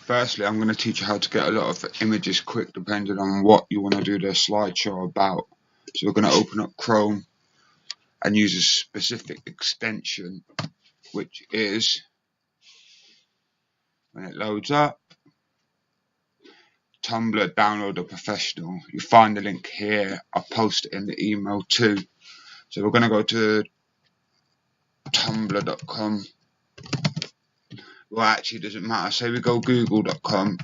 Firstly, I'm going to teach you how to get a lot of images quick depending on what you want to do the slideshow about. So we're going to open up Chrome and use a specific extension, which is, when it loads up, Tumblr Downloader Professional. You find the link here. I'll post it in the email too. So we're going to go to tumblr.com. Well, actually, it doesn't matter. Say we go google.com.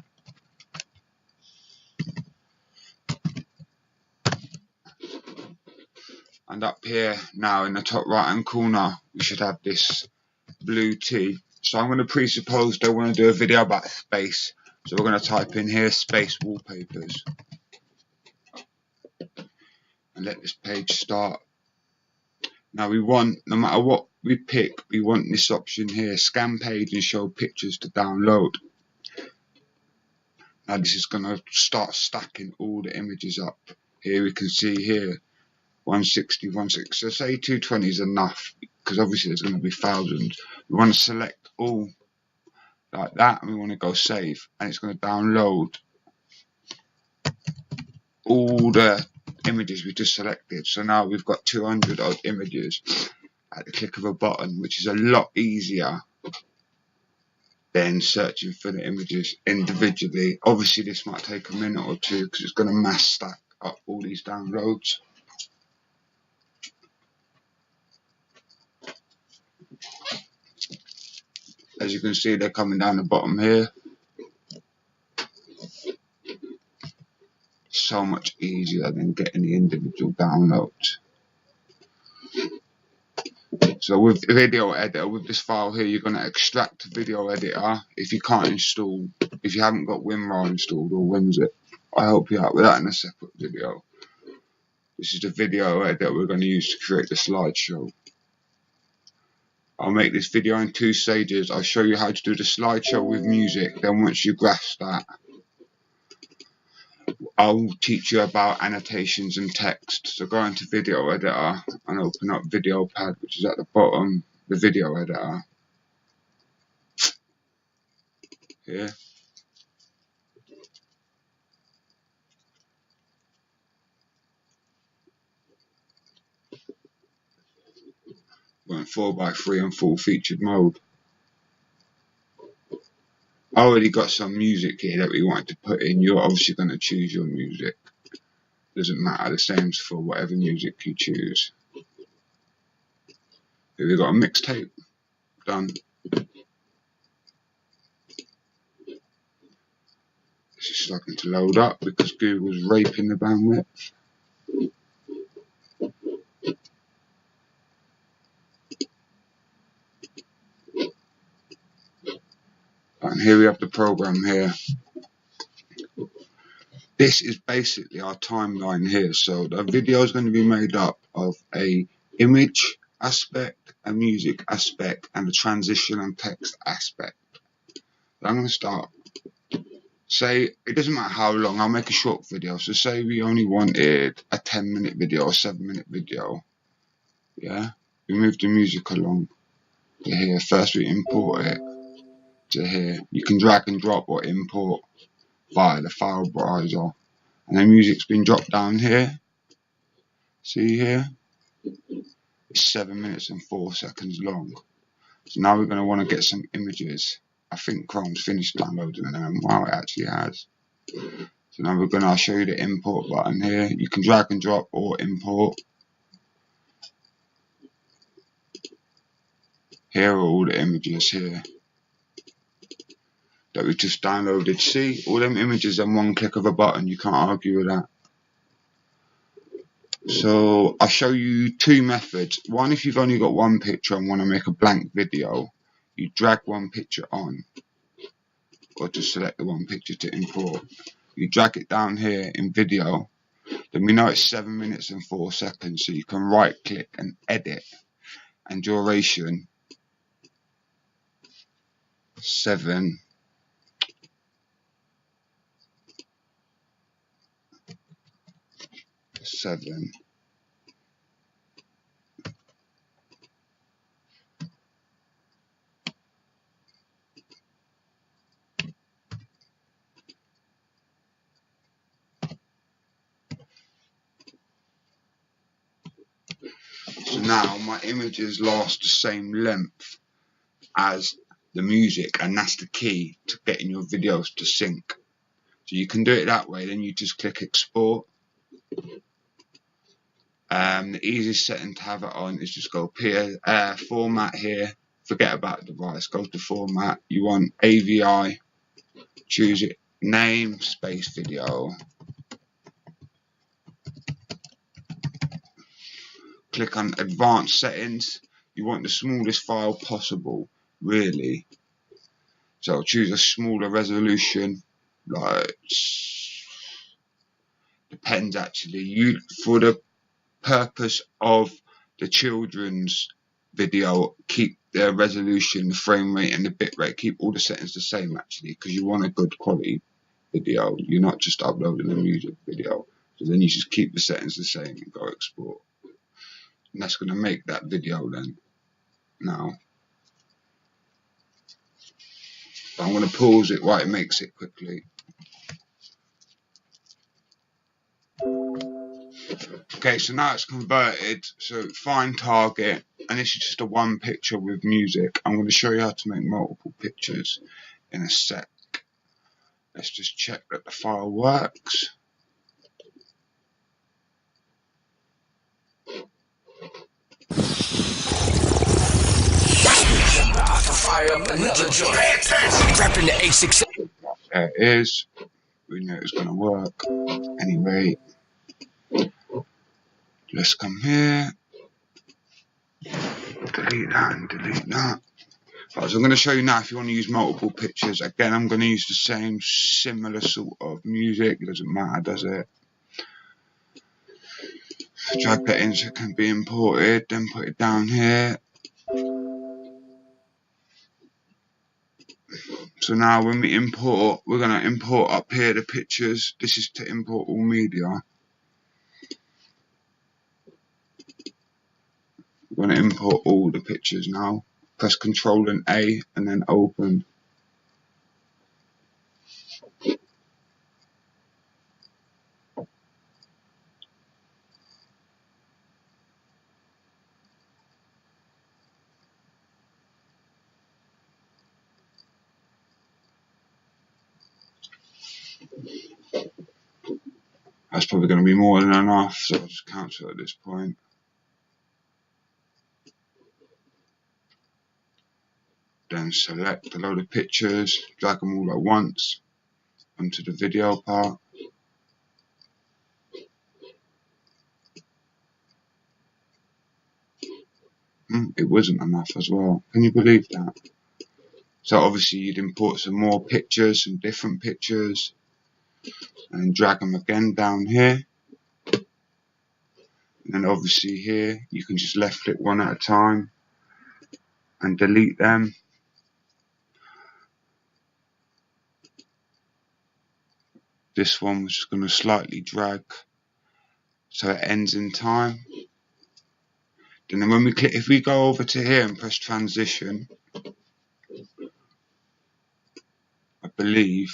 And up here now in the top right hand corner, we should have this blue T. So I'm going to presuppose they want to do a video about space. So we're going to type in here space wallpapers. And let this page start. Now we want, no matter what we pick, we want this option here, scan page and show pictures to download. Now this is going to start stacking all the images up. Here we can see here 160, 160. So say 220 is enough, because obviously there's going to be thousands. We want to select all like that, and we want to go save, and it's going to download all the images we just selected. So now we've got 200 odd images at the click of a button, which is a lot easier than searching for the images individually. Obviously this might take a minute or two because it's going to mass stack up all these downloads. As you can see, they're coming down the bottom here. So much easier than getting the individual downloads. So with the video editor, with this file here, you're going to extract the video editor. If you can't install, if you haven't got WinRAR installed or WinZip, I'll help you out with that in a separate video. This is the video editor we're going to use to create the slideshow. I'll make this video in 2 stages. I'll show you how to do the slideshow with music. Then once you grasp that, I'll teach you about annotations and text. So go into video editor and open up video pad, which is at the bottom, the video editor. Here. Going 4:3 and full featured mode. I already got some music here that we want to put in. You're obviously going to choose your music. Doesn't matter, the same for whatever music you choose. Here we got a mixtape. Done. This is struggling to load up because Google's raping the bandwidth. And here we have the program here. This is basically our timeline here. So the video is going to be made up of a image aspect, a music aspect, and a transition and text aspect. So I'm going to start. Say, it doesn't matter how long, I'll make a short video. So say we only wanted a 10-minute video or 7-minute video. Yeah, we move the music along to here. First we import it to here. You can drag and drop or import via the file browser, and the music's been dropped down here. See here, it's 7 minutes and 4 seconds long. So now we're going to want to get some images. I think Chrome's finished downloading them. Wow, it actually has. So now I'll show you the import button here. You can drag and drop or import. Here are all the images here that we just downloaded. See, all them images on one click of a button. You can't argue with that. So I'll show you 2 methods. One, if you've only got one picture and want to make a blank video, you drag one picture on, or just select the one picture to import. You drag it down here in video. Then we know it's 7 minutes and 4 seconds, so you can right click and edit, and duration 7. now my images last the same length as the music, and that's the key to getting your videos to sync. So you can do it that way. Then you just click export. The easiest setting to have it on is just go format here, forget about the device, go to format, you want AVI, choose it, name, space video, click on advanced settings. You want the smallest file possible, really, so choose a smaller resolution, like, depends actually, for the purpose of the children's video, keep the resolution, the frame rate and the bit rate, keep all the settings the same actually, because you want a good quality video. You're not just uploading a music video, so then you just keep the settings the same and go export, and that's going to make that video. Then now I'm going to pause it while it makes it quickly. Okay, so now it's converted, so find target, and this is just a one picture with music. I'm going to show you how to make multiple pictures in a sec. Let's just check that the file works. There it is. We knew it was going to work. Anyway, let's come here. Delete that and delete that. Right, so I'm going to show you now if you want to use multiple pictures. Again, I'm going to use the same similar sort of music. It doesn't matter, does it? Drag that in so it can be imported. Then put it down here. So now when we import, we're going to import up here the pictures. This is to import all media. We're going to import all the pictures now. Press Ctrl and A and then open. That's probably going to be more than enough, so I'll just cancel at this point. Then select a load of pictures, drag them all at once onto the video part. It wasn't enough as well. Can you believe that? So obviously you'd import some more pictures, some different pictures, and drag them again down here. And then obviously here you can just left click one at a time and delete them. This one was just going to slightly drag so it ends in time. Then when we click, if we go over to here and press transition, I believe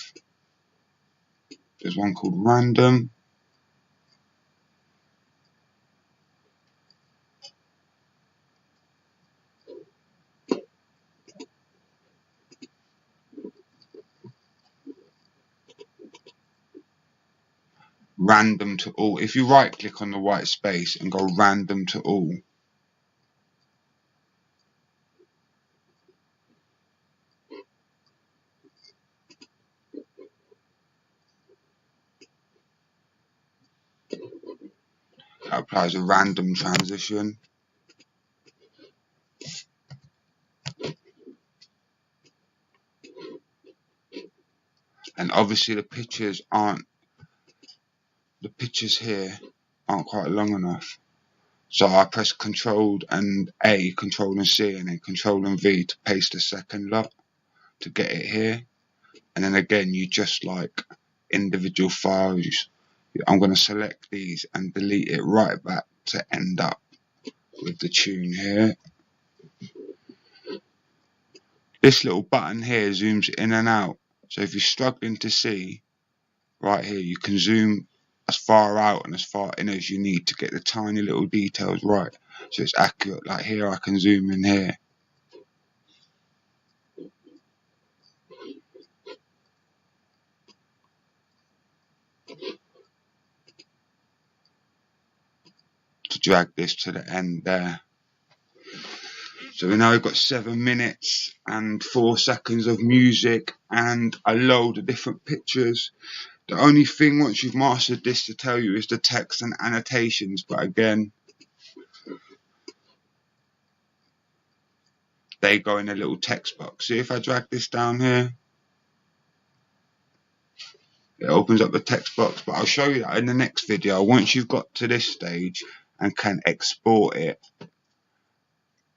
there's one called random. Random to all. If you right click on the white space and go random to all, that applies a random transition. And obviously the pictures here aren't quite long enough. So I press Control and A, Control and C, and then Control and V to paste the second lot to get it here. And then again, you just like individual files. I'm going to select these and delete it right back to end up with the tune here. This little button here zooms in and out. So if you're struggling to see, right here, you can zoom as far out and as far in as you need to get the tiny little details right. so it's accurate. Like here, I can zoom in here. To drag this to the end there. So we now we've got 7 minutes and 4 seconds of music and a load of different pictures. The only thing once you've mastered this to tell you is the text and annotations, but again, they go in a little text box. See, if I drag this down here, it opens up the text box, but I'll show you that in the next video. Once you've got to this stage and can export it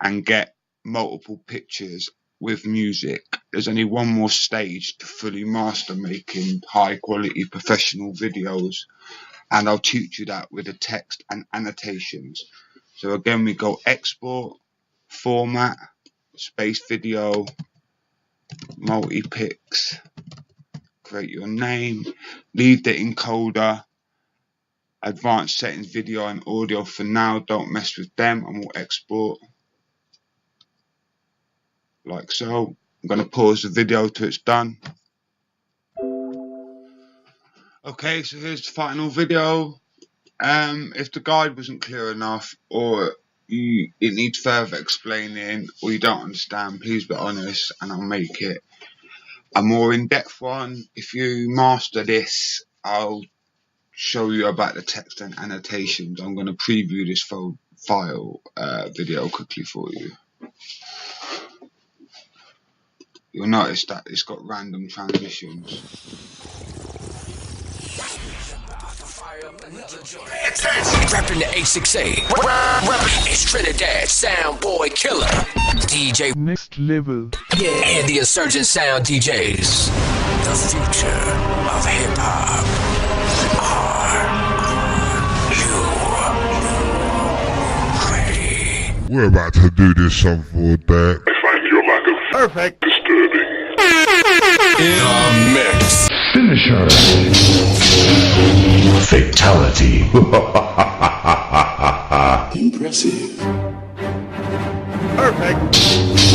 and get multiple pictures with music, there's only one more stage to fully master making high quality professional videos, and I'll teach you that with the text and annotations. So again, we go export, format, space video, multi-pics, create your name, leave the encoder, advanced settings, video and audio for now, don't mess with them, and we'll export like so. I'm going to pause the video till it's done. Okay, so here's the final video. If the guide wasn't clear enough, or it needs further explaining, or you don't understand, please be honest and I'll make it a more in-depth one. If you master this, I'll show you about the text and annotations. I'm going to preview this file video quickly for you. You'll notice that it's got random transitions. Trapped in the A6A. It's Trinidad Sound Boy Killer. DJ Next Level. Yeah, and the Insurgent Sound DJs. The future of hip hop. Are you ready? We're about to do this song for that. I find your lack of Perfect. disturbing. The mix. Finisher. Fatality. Impressive. Perfect.